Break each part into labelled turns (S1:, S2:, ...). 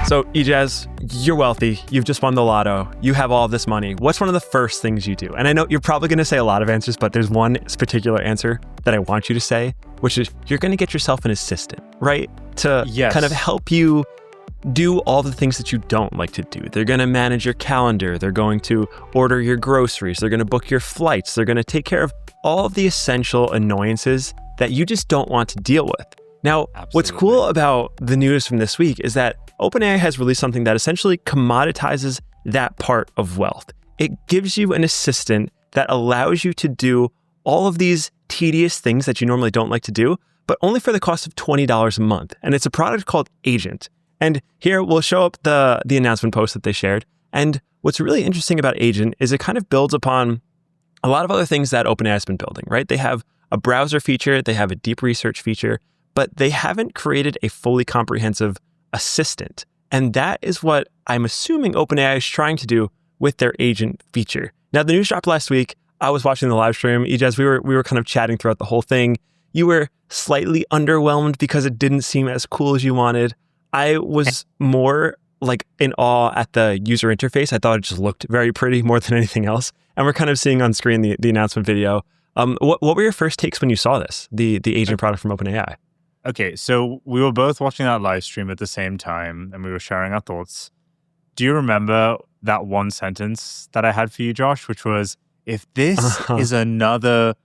S1: So, Ejaz, you're wealthy. You've just won the lotto. You have all of this money. What's one of the first things you do? And I know you're probably going to say a lot of answers, but there's one particular answer that I want you to say, which is you're going to get yourself an assistant, right? To kind of help you do all the things that you don't like to do. They're going to manage your calendar. They're going to order your groceries. They're going to book your flights. They're going to take care of all of the essential annoyances that you just don't want to deal with. Now, What's cool about the news from this week is that OpenAI has released something that essentially commoditizes that part of wealth. It gives you an assistant that allows you to do all of these tedious things that you normally don't like to do, but only for the cost of $20 a month. And it's a product called Agent. And here we'll show up the announcement post that they shared. And what's really interesting about Agent is it kind of builds upon a lot of other things that OpenAI has been building, right? They have a browser feature, they have a deep research feature, but they haven't created a fully comprehensive assistant. And that is what I'm assuming OpenAI is trying to do with their Agent feature. Now, the news dropped last week. I was watching the live stream. Ejaz, we were kind of chatting throughout the whole thing. You were slightly underwhelmed because it didn't seem as cool as you wanted. I was more like in awe at the user interface. I thought it just looked very pretty more than anything else. And we're kind of seeing on screen the announcement video. What were your first takes when you saw this, the Agent product from OpenAI?
S2: Okay, so we were both watching that live stream at the same time and we were sharing our thoughts. Do you remember that one sentence that I had for you, Josh, which was, if this is another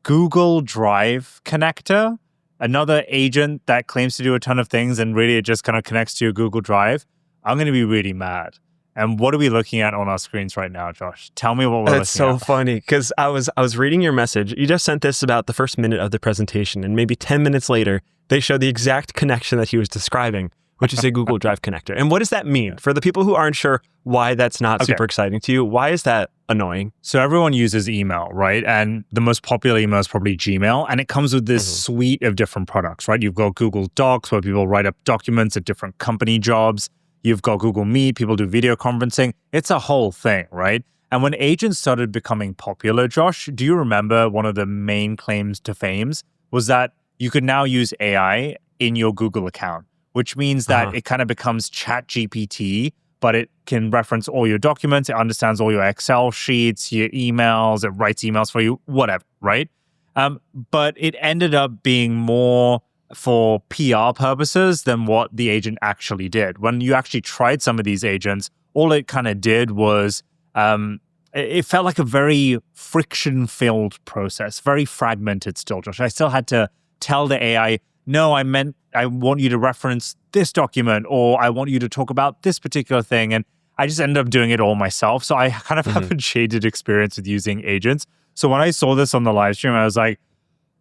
S2: Google Drive connector, another agent that claims to do a ton of things and really it just kind of connects to your Google Drive, I'm going to be really mad. And what are we looking at on our screens right now, Josh? Tell me what we're looking at.
S1: That's so funny because I was reading your message. You just sent this about the first minute of the presentation, and maybe 10 minutes later, they show the exact connection that he was describing, which is a Google Drive connector. And what does that mean? For the people who aren't sure why that's not super exciting to you, why is that annoying?
S2: So everyone uses email, right? And the most popular email is probably Gmail. And it comes with this suite of different products, right? You've got Google Docs where people write up documents at different company jobs. You've got Google Meet, people do video conferencing. It's a whole thing, right? And when agents started becoming popular, Josh, do you remember one of the main claims to fame was that you could now use AI in your Google account, which means that it kind of becomes ChatGPT, but it can reference all your documents. It understands all your Excel sheets, your emails. It writes emails for you, whatever, right? But it ended up being more for PR purposes than what the agent actually did. When you actually tried some of these agents, all it kind of did was it felt like a very friction-filled process, very fragmented still, Josh. I still had to tell the AI, no, I want you to reference this document, or I want you to talk about this particular thing. And I just ended up doing it all myself. So I kind of have a jaded experience with using agents. So when I saw this on the live stream, I was like,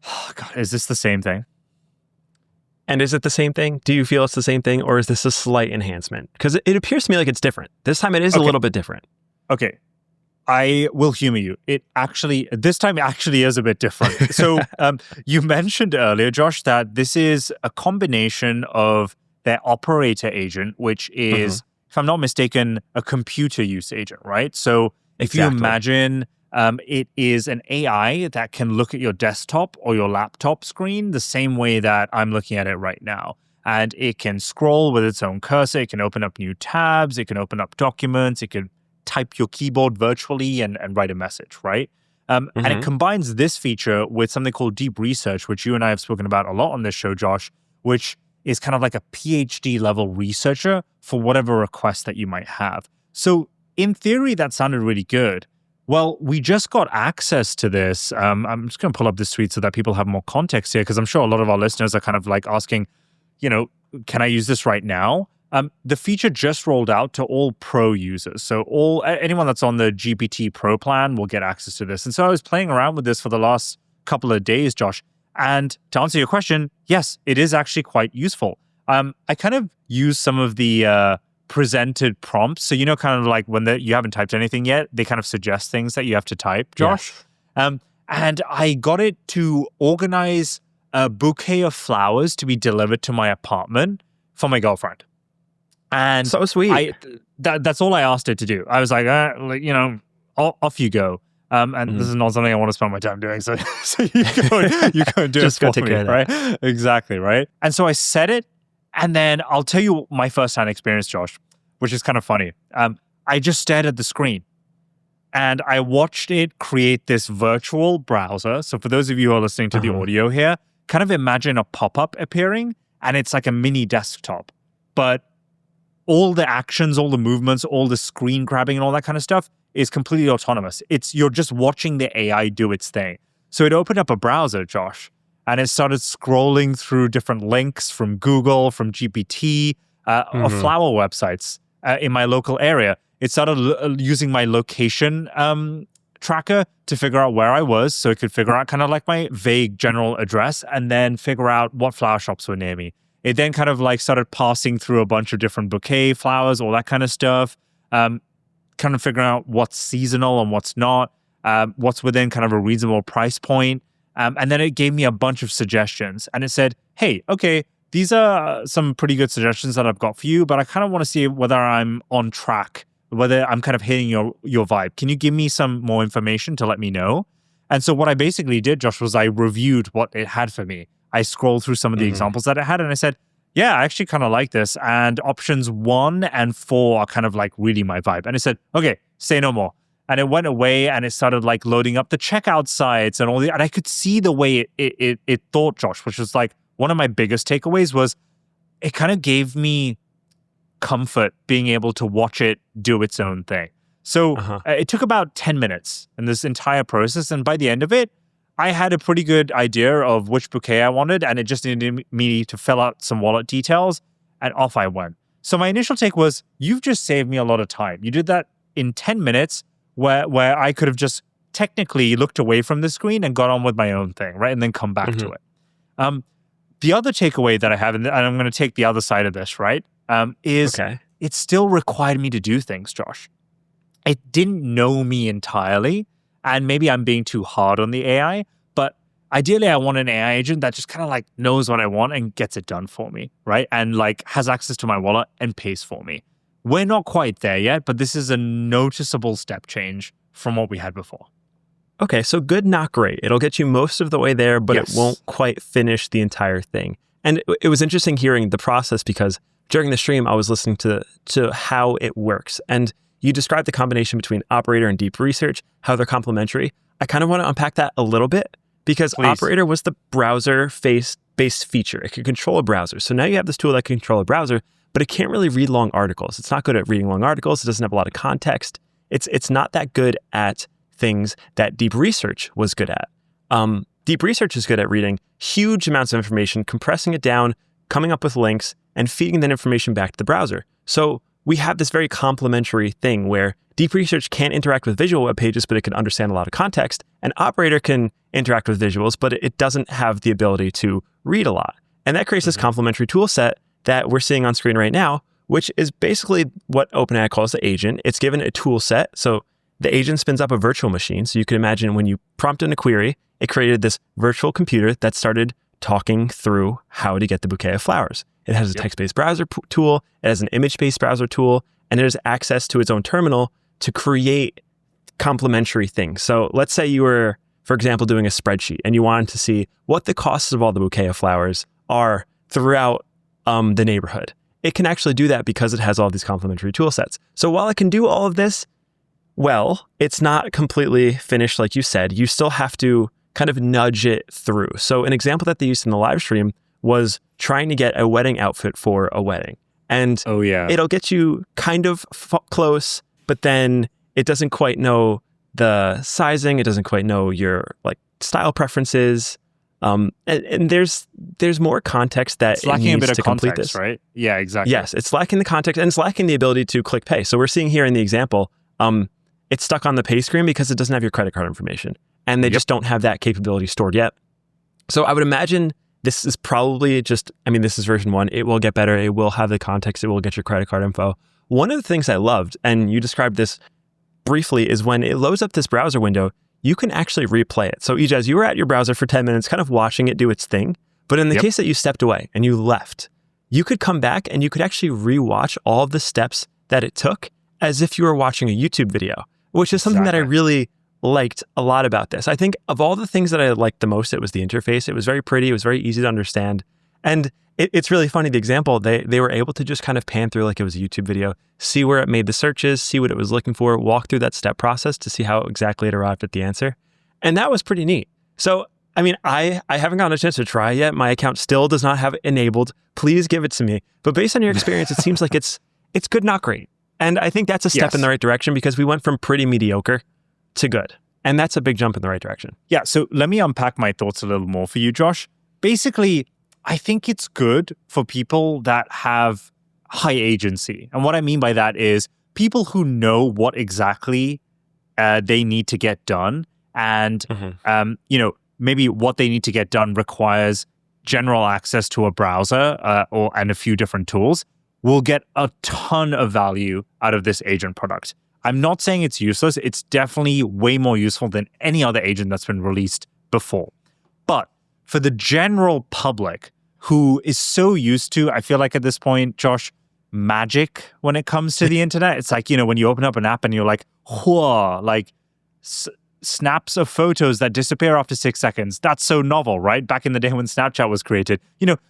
S2: oh, God, is this the same thing?
S1: And is it the same thing? Do you feel it's the same thing, or is this a slight enhancement? Because it appears to me like it's different. This time it is a little bit different.
S2: Okay. I will humor you. This time it actually is a bit different. So you mentioned earlier, Josh, that this is a combination of their operator agent, which is, if I'm not mistaken, a computer use agent, right? So if you imagine it is an AI that can look at your desktop or your laptop screen the same way that I'm looking at it right now. And it can scroll with its own cursor. It can open up new tabs. It can open up documents. It can type your keyboard virtually and write a message, right? And it combines this feature with something called deep research, which you and I have spoken about a lot on this show, Josh, which is kind of like a PhD level researcher for whatever request that you might have. So in theory, that sounded really good. Well, we just got access to this. I'm just going to pull up this tweet so that people have more context here, because I'm sure a lot of our listeners are kind of like asking, can I use this right now? The feature just rolled out to all pro users. So anyone that's on the GPT Pro plan will get access to this. And so I was playing around with this for the last couple of days, Josh. And to answer your question, yes, it is actually quite useful. I kind of use some of the presented prompts. So, kind of like when you haven't typed anything yet, they kind of suggest things that you have to type, Josh. Yes. And I got it to organize a bouquet of flowers to be delivered to my apartment for my girlfriend. And
S1: so sweet.
S2: That's all I asked it to do. I was like, off you go. And this is not something I want to spend my time doing. So you go and do
S1: Just
S2: it
S1: go
S2: for
S1: take
S2: me,
S1: care of
S2: right? Exactly, right? And so I set it And then I'll tell you my first-hand experience, Josh, which is kind of funny. I just stared at the screen and I watched it create this virtual browser. So for those of you who are listening to the audio here, kind of imagine a pop-up appearing and it's like a mini desktop. But all the actions, all the movements, all the screen grabbing and all that kind of stuff is completely autonomous. You're just watching the AI do its thing. So it opened up a browser, Josh, and it started scrolling through different links from Google, from GPT, of flower websites in my local area. It started using my location tracker to figure out where I was, so it could figure out kind of like my vague general address and then figure out what flower shops were near me. It then kind of like started passing through a bunch of different bouquet flowers, all that kind of stuff, kind of figuring out what's seasonal and what's not, what's within kind of a reasonable price point. And then it gave me a bunch of suggestions and it said, hey, okay, these are some pretty good suggestions that I've got for you, but I kind of want to see whether I'm on track, whether I'm kind of hitting your vibe. Can you give me some more information to let me know? And so what I basically did, Josh, was I reviewed what it had for me. I scrolled through some of the examples that it had and I said, yeah, I actually kind of like this. And options 1 and 4 are kind of like really my vibe. And it said, okay, say no more. And it went away and it started like loading up the checkout sites and all the, and I could see the way it thought, Josh, which was like one of my biggest takeaways was it kind of gave me comfort being able to watch it do its own thing. So it took about 10 minutes in this entire process. And by the end of it, I had a pretty good idea of which bouquet I wanted, and it just needed me to fill out some wallet details, and off I went. So my initial take was, you've just saved me a lot of time. You did that in 10 minutes where I could have just technically looked away from the screen and got on with my own thing, right? And then come back to it. The other takeaway that I have, and I'm going to take the other side of this, right, is it still required me to do things, Josh. It didn't know me entirely. And maybe I'm being too hard on the AI, but ideally I want an AI agent that just kind of like knows what I want and gets it done for me, right? And like has access to my wallet and pays for me. We're not quite there yet, but this is a noticeable step change from what we had before.
S1: Okay, so good, not great. It'll get you most of the way there, but it won't quite finish the entire thing. And it was interesting hearing the process because during the stream, I was listening to how it works. And you described the combination between Operator and Deep Research, how they're complementary. I kind of want to unpack that a little bit because Operator was the browser-based feature. It could control a browser. So now you have this tool that can control a browser, but it can't really read long articles. It's not good at reading long articles. It doesn't have a lot of context. It's not that good at things that Deep Research was good at. Deep Research is good at reading huge amounts of information, compressing it down, coming up with links, and feeding that information back to the browser. So we have this very complementary thing where Deep Research can't interact with visual web pages, but it can understand a lot of context. And Operator can interact with visuals, but it doesn't have the ability to read a lot. And that creates this complementary tool set that we're seeing on screen right now, which is basically what OpenAI calls the agent. It's given a tool set. So the agent spins up a virtual machine. So you can imagine when you prompt in a query, it created this virtual computer that started talking through how to get the bouquet of flowers. It has a text-based browser tool, it has an image-based browser tool, and it has access to its own terminal to create complementary things. So let's say you were, for example, doing a spreadsheet and you wanted to see what the costs of all the bouquet of flowers are throughout the neighborhood. It can actually do that because it has all these complementary tool sets. So while it can do all of this, well, it's not completely finished like you said. You still have to kind of nudge it through. So an example that they used in the live stream was trying to get a wedding outfit for a wedding. And it'll get you kind of close, but then it doesn't quite know the sizing. It doesn't quite know your like style preferences. And there's more context that
S2: it's lacking
S1: it
S2: a
S1: needs
S2: bit
S1: to
S2: of
S1: complete
S2: context,
S1: this.
S2: right? Yeah, exactly.
S1: Yes, it's lacking the context and it's lacking the ability to click pay. So we're seeing here in the example, it's stuck on the pay screen because it doesn't have your credit card information. And they just don't have that capability stored yet. So I would imagine this is probably just, this is version 1. It will get better. It will have the context. It will get your credit card info. One of the things I loved, and you described this briefly, is when it loads up this browser window, you can actually replay it. So Ijaz, you were at your browser for 10 minutes kind of watching it do its thing. But in the case that you stepped away and you left, you could come back and you could actually rewatch all of the steps that it took as if you were watching a YouTube video, which is something that I really liked a lot about this. I think of all the things that I liked the most, it was the interface. It was very pretty. It was very easy to understand. And it's really funny. The example, they were able to just kind of pan through like it was a YouTube video, see where it made the searches, see what it was looking for, walk through that step process to see how exactly it arrived at the answer. And that was pretty neat. So, I mean, I haven't gotten a chance to try yet. My account still does not have it enabled. Please give it to me. But based on your experience, it seems like it's good, not great. And I think that's a step in the right direction because we went from pretty mediocre to good. And that's a big jump in the right direction.
S2: Yeah, so let me unpack my thoughts a little more for you, Josh. Basically, I think it's good for people that have high agency. And what I mean by that is people who know what exactly they need to get done. And, maybe what they need to get done requires general access to a browser and a few different tools. Will get a ton of value out of this agent product. I'm not saying it's useless. It's definitely way more useful than any other agent that's been released before. But for the general public who is so used to, I feel like at this point, Josh, magic when it comes to the internet, it's like, when you open up an app and you're like, whoa, like snaps of photos that disappear after 6 seconds. That's so novel, right? Back in the day when Snapchat was created,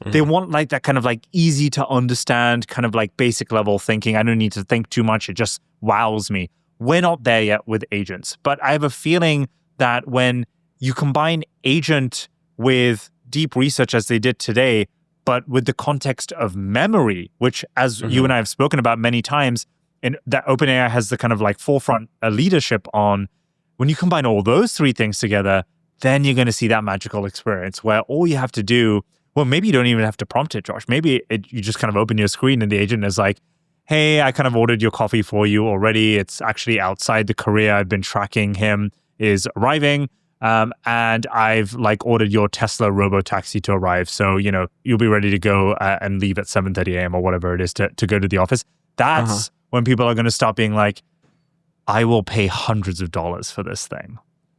S2: they want like that kind of like easy to understand, kind of like basic level thinking. I don't need to think too much. It just wows me. We're not there yet with agents, but I have a feeling that when you combine agent with deep research as they did today, but with the context of memory, which as you and I have spoken about many times, and that OpenAI has the kind of like forefront leadership on, when you combine all those three things together, then you're going to see that magical experience where all you have to do, well, maybe you don't even have to prompt it, Josh. Maybe you just kind of open your screen and the agent is like, hey, I kind of ordered your coffee for you already. It's actually outside the courier. I've been tracking him is arriving. And I've like ordered your Tesla robo-taxi to arrive. So, you'll be ready to go and leave at 7:30 a.m. or whatever it is to go to the office. That's when people are going to stop being like, I will pay hundreds of dollars for this thing.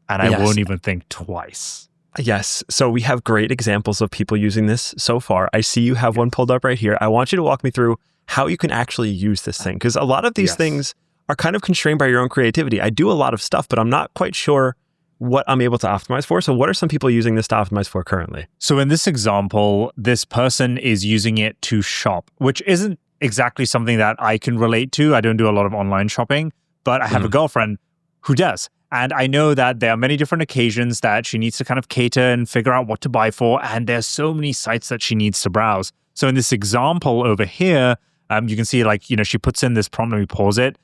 S2: And I won't even think twice.
S1: Yes. So we have great examples of people using this so far. I see you have one pulled up right here. I want you to walk me through how you can actually use this thing. Because a lot of these things are kind of constrained by your own creativity. I do a lot of stuff, but I'm not quite sure what I'm able to optimize for. So what are some people using this to optimize for currently?
S2: So in this example, this person is using it to shop, which isn't exactly something that I can relate to. I don't do a lot of online shopping. But I have a girlfriend who does. And I know that there are many different occasions that she needs to kind of cater and figure out what to buy for. And there's so many sites that she needs to browse. So in this example over here, you can see like, she puts in this prompt. Let me pause it.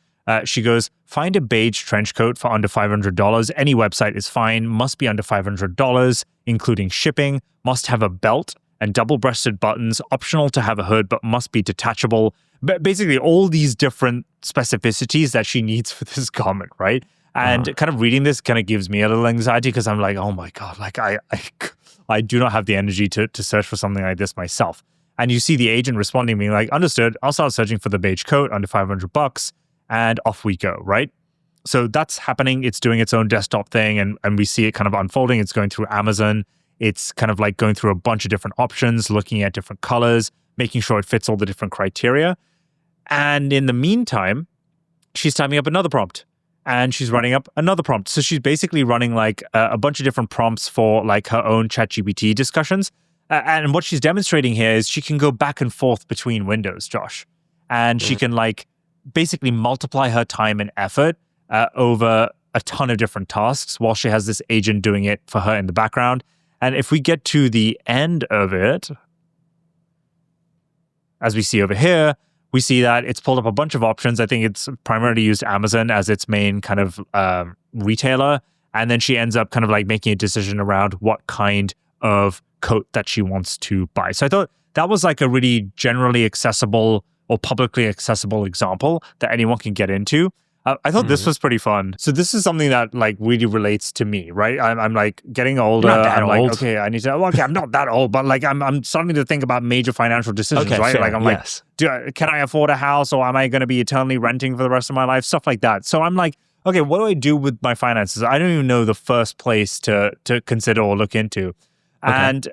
S2: She goes, find a beige trench coat for under $500. Any website is fine. Must be under $500, including shipping. Must have a belt and double-breasted buttons. Optional to have a hood, but must be detachable. But basically all these different specificities that she needs for this garment, right? And kind of reading this kind of gives me a little anxiety because I'm like, oh my God, like I do not have the energy to search for something like this myself. And you see the agent responding, being like, understood, I'll start searching for the beige coat under $500 and off we go, right? So that's happening. It's doing its own desktop thing and we see it kind of unfolding. It's going through Amazon. It's kind of like going through a bunch of different options, looking at different colors, making sure it fits all the different criteria. And in the meantime, she's typing up another prompt and she's running up another prompt. So she's basically running like a bunch of different prompts for like her own ChatGPT discussions. And what she's demonstrating here is she can go back and forth between windows, Josh. And she can like basically multiply her time and effort over a ton of different tasks while she has this agent doing it for her in the background. And if we get to the end of it, as we see over here, we see that it's pulled up a bunch of options. I think it's primarily used Amazon as its main kind of retailer. And then she ends up kind of like making a decision around what kind of coat that she wants to buy. So I thought that was like a really generally accessible or publicly accessible example that anyone can get into. I thought this was pretty fun. So this is something that like really relates to me, right? I'm like getting older.
S1: You're not that
S2: I'm
S1: old.
S2: like, okay, I need to, okay, I'm not that old, but like I'm starting to think about major financial decisions,
S1: Okay,
S2: right?
S1: fair,
S2: Like I'm
S1: yes.
S2: like, can I afford a house or am I going to be eternally renting for the rest of my life? Stuff like that. So I'm like, okay, what do I do with my finances? I don't even know the first place to consider or look into.
S1: Okay.
S2: And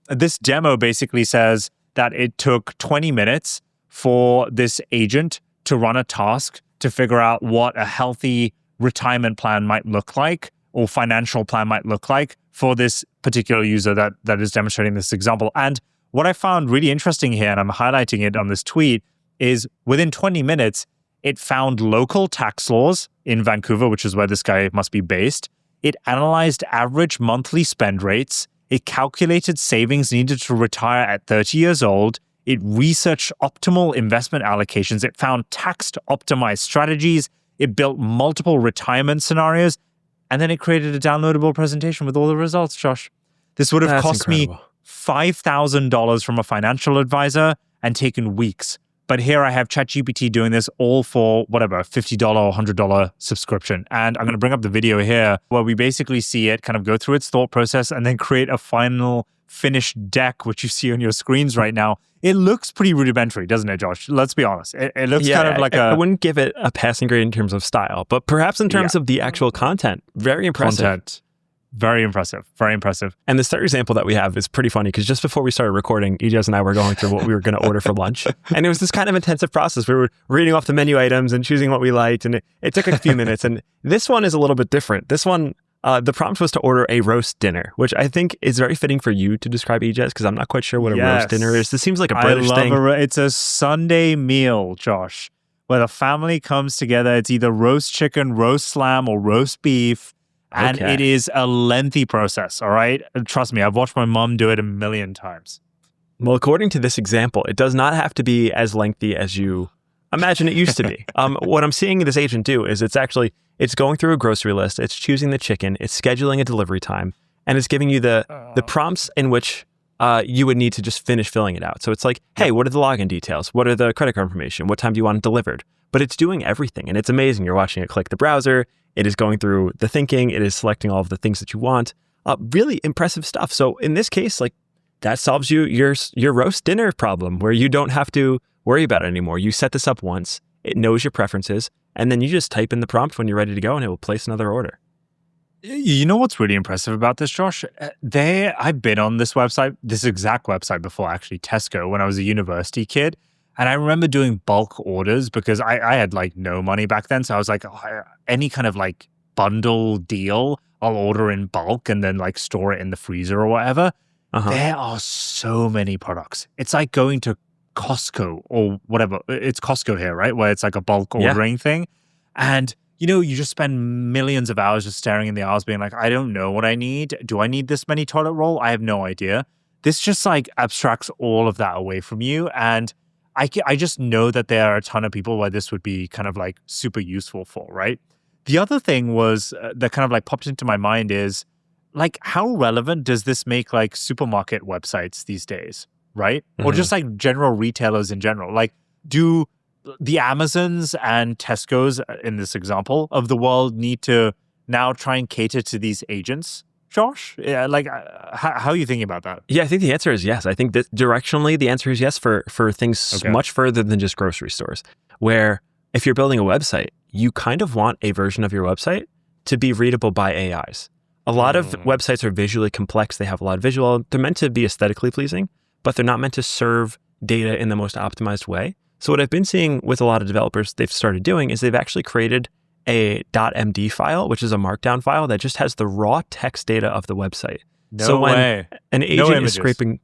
S2: this demo basically says that it took 20 minutes for this agent to run a task to figure out what a healthy retirement plan might look like or financial plan might look like for this particular user that is demonstrating this example. And what I found really interesting here, and I'm highlighting it on this tweet, is within 20 minutes, it found local tax laws in Vancouver, which is where this guy must be based. It analyzed average monthly spend rates. It calculated savings needed to retire at 30 years old. It researched optimal investment allocations. It found tax-optimized strategies. It built multiple retirement scenarios. And then it created a downloadable presentation with all the results, Josh. This would have cost me $5,000 from a financial advisor and taken weeks. But here I have ChatGPT doing this all for whatever, $50 or $100 subscription. And I'm going to bring up the video here where we basically see it kind of go through its thought process and then create a final finished deck, which you see on your screens right now. It looks pretty rudimentary, doesn't it, Josh? Let's be honest. It looks kind of like
S1: I wouldn't give it a passing grade in terms of style, but perhaps in terms of the actual content, very impressive.
S2: Very impressive. Very impressive.
S1: And the third example that we have is pretty funny because just before we started recording, Ijaz and I were going through what we were going to order for lunch. And it was this kind of intensive process. We were reading off the menu items and choosing what we liked. And it took a few minutes. And this one is a little bit different. This one, the prompt was to order a roast dinner, which I think is very fitting for you to describe, Ijaz, because I'm not quite sure what a roast dinner is. This seems like a British thing.
S2: It's a Sunday meal, Josh, where the family comes together. It's either roast chicken, roast lamb, or roast beef. And it is a lengthy process, all right? Trust me, I've watched my mom do it a million times.
S1: Well, according to this example, it does not have to be as lengthy as you imagine it used to be. What I'm seeing this agent do is it's going through a grocery list, it's choosing the chicken, it's scheduling a delivery time, and it's giving you the prompts in which you would need to just finish filling it out. So it's like, hey, what are the login details? What are the credit card information? What time do you want it delivered? But it's doing everything, and it's amazing. You're watching it click the browser. It is going through the thinking. It is selecting all of the things that you want. Really impressive stuff. So in this case, like that solves your roast dinner problem where you don't have to worry about it anymore. You set this up once. It knows your preferences, and then you just type in the prompt when you're ready to go, and it will place another order.
S2: You know what's really impressive about this, Josh? I've been on this website, this exact website before, actually, Tesco, when I was a university kid. And I remember doing bulk orders because I had like no money back then. So I was like, any kind of like bundle deal, I'll order in bulk and then like store it in the freezer or whatever. There are so many products. It's like going to Costco or whatever. It's Costco here, right? Where it's like a bulk ordering thing. And you just spend millions of hours just staring in the aisles being like, I don't know what I need. Do I need this many toilet roll? I have no idea. This just like abstracts all of that away from you. And I just know that there are a ton of people where this would be kind of like super useful for, right? The other thing was that kind of like popped into my mind is like, how relevant does this make like supermarket websites these days, right? Or just like general retailers in general? Like, do the Amazons and Tesco's in this example of the world need to now try and cater to these agents? Josh, how are you thinking about that?
S1: Yeah, I think the answer is yes. I think that directionally, the answer is yes for things much further than just grocery stores, where if you're building a website, you kind of want a version of your website to be readable by AIs. A lot of websites are visually complex. They have a lot of visual. They're meant to be aesthetically pleasing, but they're not meant to serve data in the most optimized way. So what I've been seeing with a lot of developers they've started doing is they've actually created a .md file, which is a markdown file that just has the raw text data of the website.
S2: No way.
S1: An agent is scraping,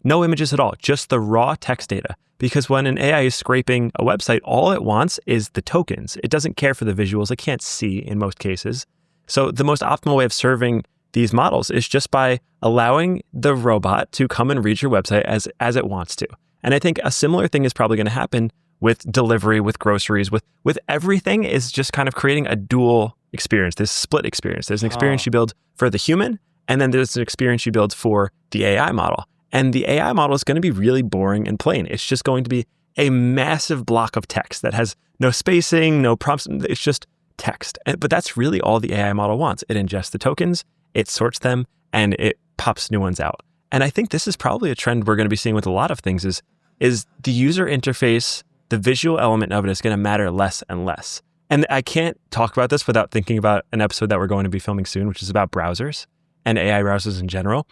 S1: no images at all, just the raw text data. Because when an AI is scraping a website, all it wants is the tokens. It doesn't care for the visuals. It can't see in most cases. So the most optimal way of serving these models is just by allowing the robot to come and read your website as it wants to. And I think a similar thing is probably going to happen with delivery, with groceries, with everything, is just kind of creating a dual experience, this split experience. There's an experience you build for the human, and then there's an experience you build for the AI model. And the AI model is going to be really boring and plain. It's just going to be a massive block of text that has no spacing, no prompts. It's just text. But that's really all the AI model wants. It ingests the tokens, it sorts them, and it pops new ones out. And I think this is probably a trend we're going to be seeing with a lot of things is the user interface, the visual element of it is going to matter less and less. And I can't talk about this without thinking about an episode that we're going to be filming soon, which is about browsers and AI browsers in general,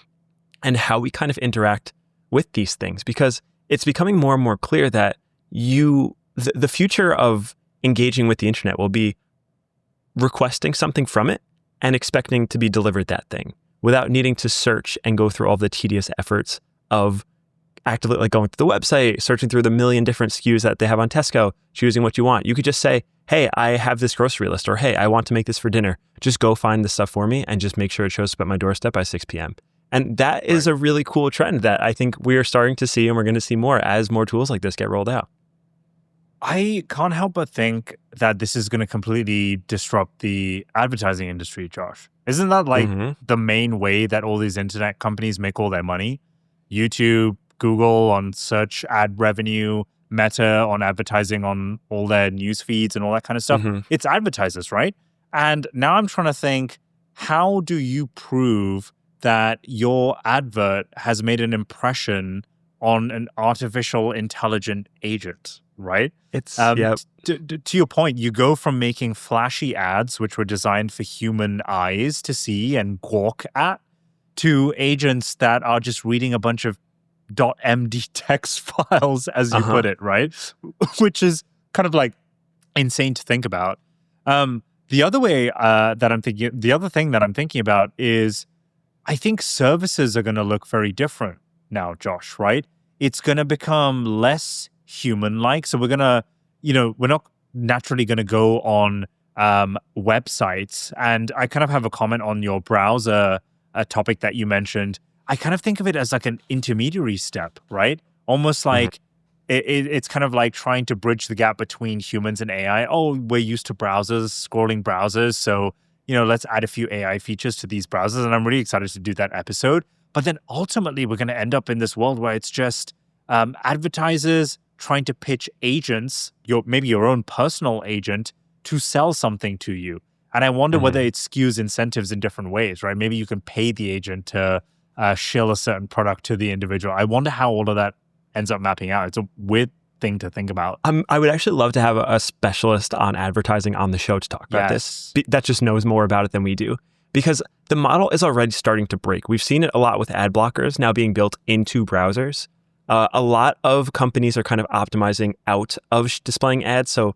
S1: and how we kind of interact with these things, because it's becoming more and more clear that the future of engaging with the internet will be requesting something from it and expecting to be delivered that thing without needing to search and go through all the tedious efforts of actively like going through the website, searching through the million different SKUs that they have on Tesco, choosing what you want. You could just say, hey, I have this grocery list, or hey, I want to make this for dinner. Just go find this stuff for me and just make sure it shows up at my doorstep by 6 p.m. And that is a really cool trend that I think we are starting to see, and we're going to see more as more tools like this get rolled out.
S2: I can't help but think that this is going to completely disrupt the advertising industry, Josh. Isn't that like the main way that all these internet companies make all their money? YouTube, Google on search ad revenue, Meta on advertising on all their news feeds and all that kind of stuff. It's advertisers, right? And now I'm trying to think, how do you prove that your advert has made an impression on an artificial intelligent agent, right?
S1: It's
S2: to your point, you go from making flashy ads, which were designed for human eyes to see and gawk at, to agents that are just reading a bunch of .md text files, as you put it, right? Which is kind of like insane to think about. The other thing that I'm thinking about is, I think services are going to look very different now, Josh, right? It's going to become less human-like. So we're not naturally going to go on websites. And I kind of have a comment on your browser topic that you mentioned. I kind of think of it as like an intermediary step, right? Almost like it's kind of like trying to bridge the gap between humans and AI. Oh, we're used to browsers, scrolling browsers. So, let's add a few AI features to these browsers. And I'm really excited to do that episode. But then ultimately, we're going to end up in this world where it's just advertisers trying to pitch agents, maybe your own personal agent, to sell something to you. And I wonder whether it skews incentives in different ways, right? Maybe you can pay the agent to shill a certain product to the individual. I wonder how all of that ends up mapping out. It's a weird thing to think about.
S1: I would actually love to have a specialist on advertising on the show to talk about this, that just knows more about it than we do. Because the model is already starting to break. We've seen it a lot with ad blockers now being built into browsers. A lot of companies are kind of optimizing out of displaying ads. So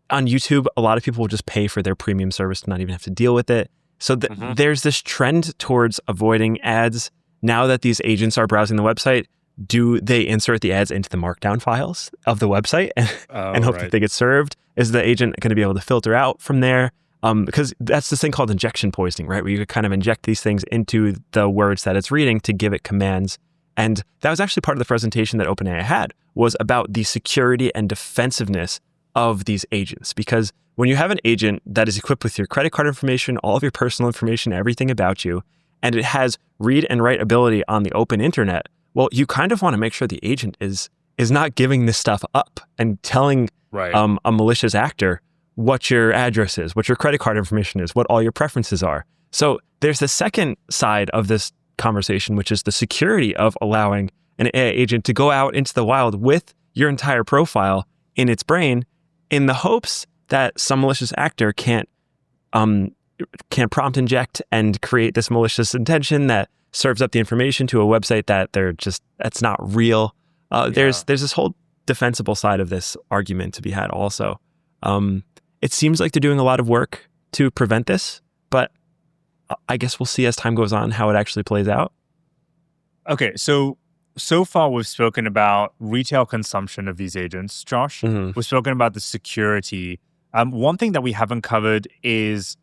S1: on YouTube, a lot of people will just pay for their premium service to not even have to deal with it. So there's this trend towards avoiding ads. Now that these agents are browsing the website, do they insert the ads into the markdown files of the website and hope that they get served? Is the agent going to be able to filter out from there? Because that's this thing called injection poisoning, right? Where you could kind of inject these things into the words that it's reading to give it commands. And that was actually part of the presentation that OpenAI had, was about the security and defensiveness of these agents. Because when you have an agent that is equipped with your credit card information, all of your personal information, everything about you, and it has read and write ability on the open internet, well, you kind of want to make sure the agent is not giving this stuff up and telling a malicious actor what your address is, what your credit card information is, what all your preferences are. So there's the second side of this conversation, which is the security of allowing an AI agent to go out into the wild with your entire profile in its brain, in the hopes that some malicious actor can't prompt inject and create this malicious intention that serves up the information to a website that's not real. There's this whole defensible side of this argument to be had also. It seems like they're doing a lot of work to prevent this, but I guess we'll see as time goes on how it actually plays out.
S2: Okay, so far we've spoken about retail consumption of these agents, Josh. We've spoken about the security. One thing that we haven't covered is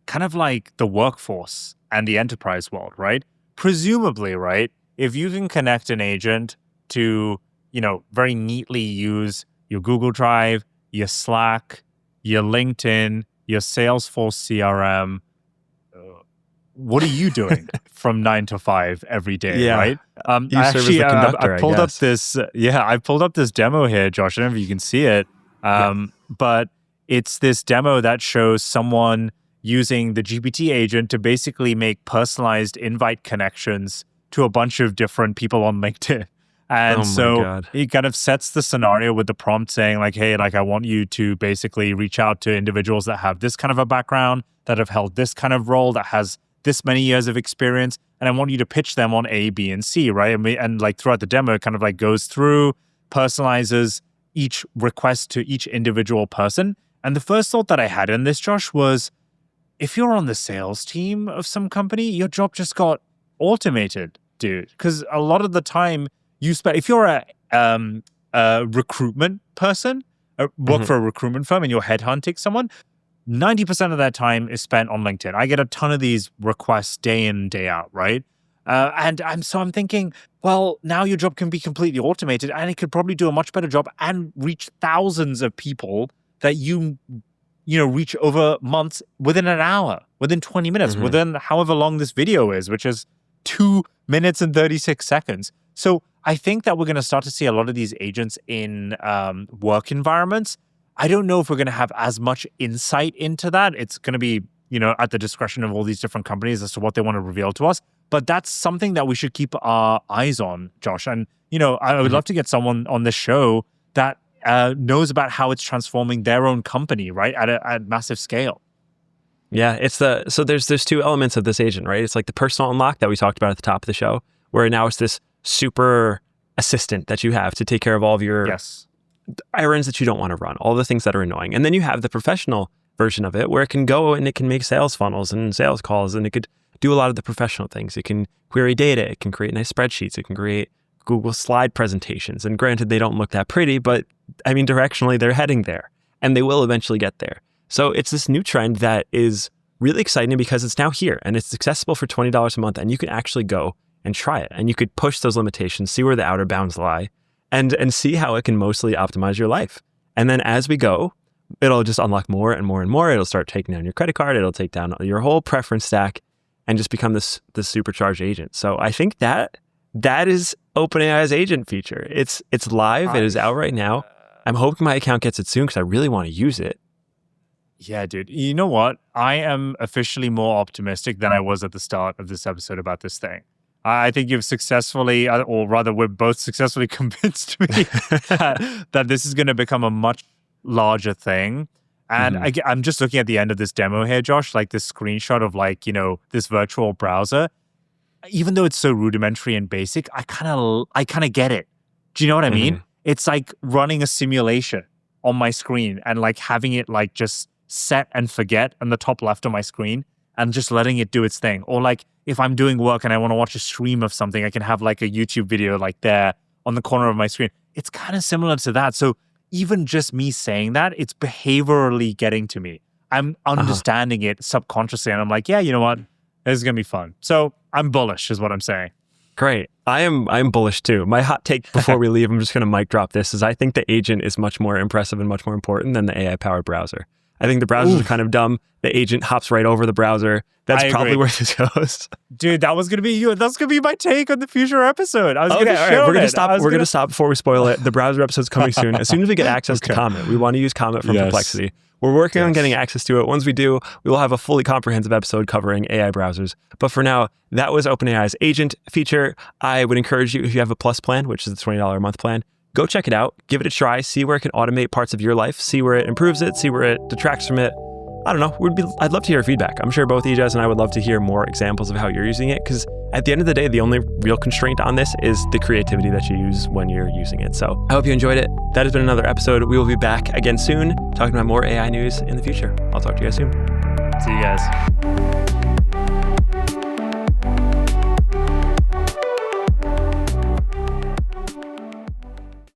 S2: kind of like the workforce and the enterprise world, right? Presumably, right, if you can connect an agent to, very neatly use your Google Drive, your Slack, your LinkedIn, your Salesforce CRM, what are you doing from 9 to 5 every day, right?
S1: You serve as the conductor,
S2: I pulled up this demo here, Josh. I don't know if you can see it, but it's this demo that shows someone using the GPT agent to basically make personalized invite connections to a bunch of different people on LinkedIn. And he kind of sets the scenario with the prompt saying like, hey, like I want you to basically reach out to individuals that have this kind of a background, that have held this kind of role, that has this many years of experience, and I want you to pitch them on A, B, and C, right? And like throughout the demo, it kind of like goes through, personalizes each request to each individual person. And the first thought that I had in this, Josh, was if you're on the sales team of some company, your job just got automated, dude. Because a lot of the time, if you're a recruitment person, work for a recruitment firm and you're headhunting someone, 90% of that time is spent on LinkedIn. I get a ton of these requests day in, day out, right? And I'm thinking, well, now your job can be completely automated and it could probably do a much better job and reach thousands of people that you reach over months within an hour, within 20 minutes, within however long this video is, which is 2 minutes and 36 seconds. So I think that we're going to start to see a lot of these agents in work environments. I don't know if we're going to have as much insight into that. It's going to be, at the discretion of all these different companies as to what they want to reveal to us. But that's something that we should keep our eyes on, Josh. And, I would love to get someone on this show that knows about how it's transforming their own company, right, at massive scale.
S1: Yeah, so there's two elements of this agent, right? It's like the personal unlock that we talked about at the top of the show, where now it's this super assistant that you have to take care of all of your errands that you don't want to run, all the things that are annoying. And then you have the professional version of it, where it can go and it can make sales funnels and sales calls, and it could do a lot of the professional things. It can query data, it can create nice spreadsheets, it can create Google slide presentations. And granted, they don't look that pretty, but I mean, directionally, they're heading there, and they will eventually get there. So it's this new trend that is really exciting because it's now here and it's accessible for $20 a month, and you can actually go and try it. And you could push those limitations, see where the outer bounds lie, and see how it can mostly optimize your life. And then as we go, it'll just unlock more and more and more. It'll start taking down your credit card. It'll take down your whole preference stack and just become this supercharged agent. So I think that is OpenAI's agent feature. It's live. It is out right now. I'm hoping my account gets it soon because I really want to use it.
S2: Yeah, dude. You know what? I am officially more optimistic than I was at the start of this episode about this thing. I think you've successfully, or rather, we're both successfully convinced me that this is going to become a much larger thing. And I'm just looking at the end of this demo here, Josh, like this screenshot of this virtual browser. Even though it's so rudimentary and basic, I kind of get it. Do you know what I mean? It's like running a simulation on my screen and like having it like just set and forget on the top left of my screen and just letting it do its thing. Or like if I'm doing work and I want to watch a stream of something, I can have like a YouTube video like there on the corner of my screen. It's kind of similar to that. So even just me saying that, it's behaviorally getting to me. I'm understanding it subconsciously, and I'm like, yeah, you know what? This is going to be fun. So I'm bullish is what I'm saying.
S1: Great. I'm bullish too. My hot take before we leave, I'm just going to mic drop this, is I think the agent is much more impressive and much more important than the AI-powered browser. I think the browsers are kind of dumb. The agent hops right over the browser. That's probably where this goes.
S2: Dude, that was going to be you. That's going to be my take on the future episode. I was going to show
S1: right. We're going to stop. We're going to stop before we spoil it. The browser episode's coming soon. As soon as we get access to Comet, we want to use Comet from Perplexity. We're working on getting access to it. Once we do, we will have a fully comprehensive episode covering AI browsers. But for now, that was OpenAI's agent feature. I would encourage you, if you have a Plus plan, which is the $20 a month plan, go check it out, give it a try, see where it can automate parts of your life, see where it improves it, see where it detracts from it. I don't know. I'd love to hear feedback. I'm sure both Ijaz and I would love to hear more examples of how you're using it, because at the end of the day, the only real constraint on this is the creativity that you use when you're using it. So I hope you enjoyed it. That has been another episode. We will be back again soon, talking about more AI news in the future. I'll talk to you guys soon.
S2: See you guys.